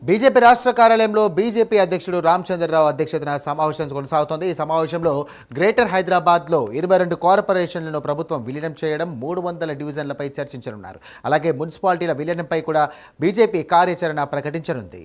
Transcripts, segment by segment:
BJP రాష్ట్ర కార్యాలయంలో BJP అధ్యక్షుడు రామచంద్రరావు అధ్యక్షతన సమావేశం కొనసాగుతోంది. ఈ సమావేశంలో గ్రేటర్ హైదరాబాద్లో 22 కార్పొరేషన్లను ప్రభుత్వం విలీనం చేయడం, 300 డివిజన్లపై చర్చించనున్నారు. అలాగే మున్సిపాలిటీల విలీనంపై కూడా బీజేపీ కార్యాచరణ ప్రకటించనుంది.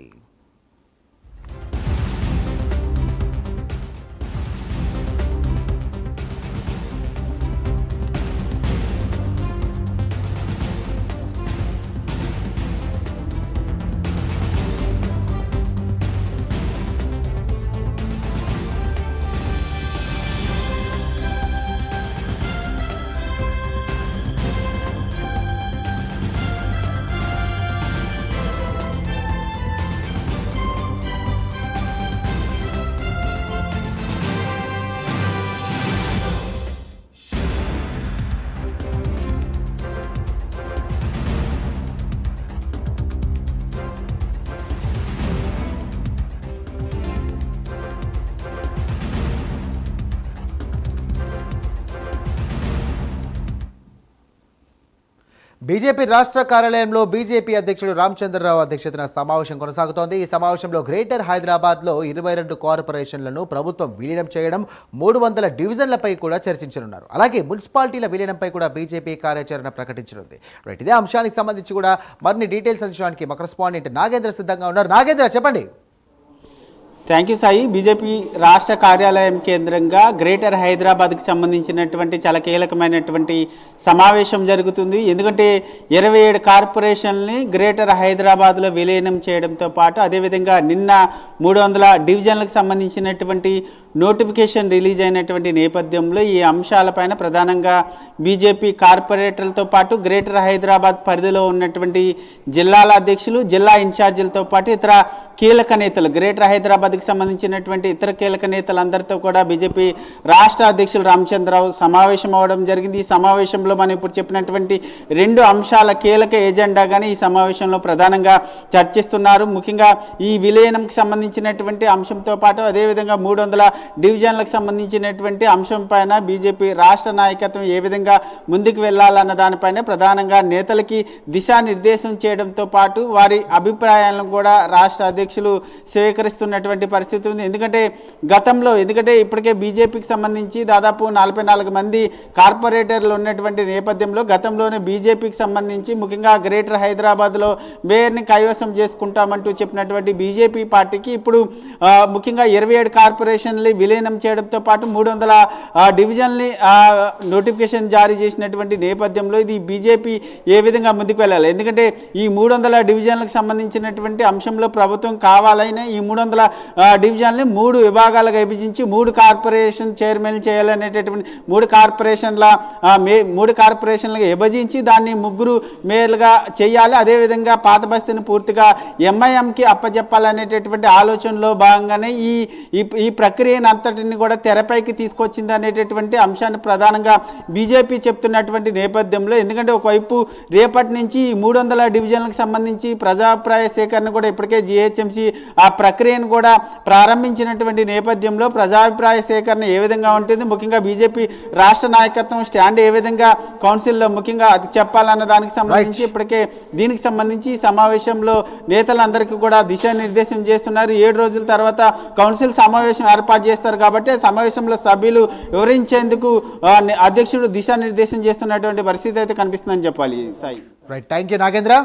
బీజేపీ రాష్ట్ర కార్యాలయంలో బీజేపీ అధ్యక్షుడు రామచంద్రరావు అధ్యక్షతన సమావేశం కొనసాగుతోంది. ఈ సమావేశంలో గ్రేటర్ హైదరాబాద్లో 22 కార్పొరేషన్లను ప్రభుత్వం విలీనం చేయడం, 300 డివిజన్లపై కూడా చర్చించనున్నారు. అలాగే మున్సిపాలిటీల విలీనంపై కూడా బీజేపీ కార్యాచరణ ప్రకటించనుంది. ఇదే అంశానికి సంబంధించి కూడా మరిన్ని డీటెయిల్స్ అందించడానికి మా కరెస్పాండెంట్ నాగేంద్ర సిద్ధంగా ఉన్నారు. నాగేంద్ర, చెప్పండి. Thank you Sai. బీజేపీ రాష్ట్ర కార్యాలయం కేంద్రంగా గ్రేటర్ హైదరాబాద్కి సంబంధించినటువంటి చాలా కీలకమైనటువంటి సమావేశం జరుగుతుంది. ఎందుకంటే 27 కార్పొరేషన్ని గ్రేటర్ హైదరాబాద్లో విలీనం చేయడంతో పాటు అదేవిధంగా నిన్న 300 డివిజన్లకు సంబంధించినటువంటి నోటిఫికేషన్ రిలీజ్ అయినటువంటి నేపథ్యంలో ఈ అంశాలపైన ప్రధానంగా బీజేపీ కార్పొరేటర్లతో పాటు గ్రేటర్ హైదరాబాద్ పరిధిలో ఉన్నటువంటి జిల్లాల అధ్యక్షులు, జిల్లా ఇన్ఛార్జీలతో పాటు ఇతర కీలక నేతలు, గ్రేటర్ హైదరాబాద్కి సంబంధించినటువంటి ఇతర కీలక నేతలందరితో కూడా బీజేపీ రాష్ట్ర అధ్యక్షులు రామచంద్రరావు సమావేశం అవ్వడం జరిగింది. ఈ సమావేశంలో మనం ఇప్పుడు చెప్పినటువంటి 2 అంశాల కీలక ఎజెండాగానే ఈ సమావేశంలో ప్రధానంగా చర్చిస్తున్నారు. ముఖ్యంగా ఈ విలీనంకి సంబంధించినటువంటి అంశంతో పాటు అదేవిధంగా 300 డివిజన్లకు సంబంధించినటువంటి అంశం పైన బీజేపీ రాష్ట్ర నాయకత్వం ఏ విధంగా ముందుకు వెళ్ళాలన్న దానిపైన ప్రధానంగా నేతలకి దిశానిర్దేశం చేయడంతో పాటు వారి అభిప్రాయాలను కూడా రాష్ట్ర అధ్యక్షులు స్వీకరిస్తున్నటువంటి పరిస్థితి ఉంది. ఎందుకంటే ఇప్పటికే బీజేపీకి సంబంధించి దాదాపు 44 మంది కార్పొరేటర్లు ఉన్నటువంటి నేపథ్యంలో గతంలోనే బీజేపీకి సంబంధించి ముఖ్యంగా గ్రేటర్ హైదరాబాద్లో మేయర్ని కైవసం చేసుకుంటామంటూ చెప్పినటువంటి బీజేపీ పార్టీకి ఇప్పుడు ముఖ్యంగా 27 కార్పొరేషన్లు విలీనం చేయడంతో పాటు 300 డివిజన్లు నోటిఫికేషన్ జారీ చేసినటువంటి నేపథ్యంలో ఇది బీజేపీ ఏ విధంగా ముందుకు వెళ్ళాలి. ఎందుకంటే ఈ 300 డివిజన్లకు సంబంధించినటువంటి అంశంలో ప్రభుత్వం కావాలైనా ఈ 300 డివిజన్లు 3 విభాగాలుగా విభజించి 3 కార్పొరేషన్ చైర్మన్ చేయాలనేటటువంటి 3 కార్పొరేషన్లుగా విభజించి దాన్ని 3 మేయర్లుగా చేయాలి. అదేవిధంగా పాత బస్తీని పూర్తిగా ఎంఐఎంకి అప్పచెప్పాలనేటటువంటి ఆలోచనలో భాగంగానే ఈ ప్రక్రియను అంతటిని కూడా తెరపైకి తీసుకొచ్చింది అనేటటువంటి అంశాన్ని ప్రధానంగా బీజేపీ చెప్తున్నటువంటి నేపథ్యంలో, ఎందుకంటే ఒకవైపు రేపటి నుంచి 300 డివిజన్లకు సంబంధించి ప్రజాభిప్రాయ సేకరణ కూడా ఇప్పటికే జిహెచ్ఎంసీ ఆ ప్రక్రియను కూడా ప్రారంభించినటువంటి నేపథ్యంలో ప్రజాభిప్రాయ సేకరణ ఏ విధంగా ఉంటుంది, ముఖ్యంగా బీజేపీ రాష్ట్ర నాయకత్వం స్టాండ్ ఏ విధంగా కౌన్సిల్లో ముఖ్యంగా అది చెప్పాలన్న దానికి సంబంధించి ఇప్పటికే దీనికి సంబంధించి సమావేశంలో నేతలందరికీ కూడా దిశానిర్దేశం చేస్తున్నారు. 7 రోజుల తర్వాత కౌన్సిల్ సమావేశం ఏర్పాటు చేస్తారు కాబట్టి సమావేశంలో సభ్యులు వివరించేందుకు అధ్యక్షుడు దిశానిర్దేశం చేస్తున్నటువంటి పరిస్థితి అయితే కనిపిస్తుందని చెప్పాలి. Sai, right, thank you Nagendra.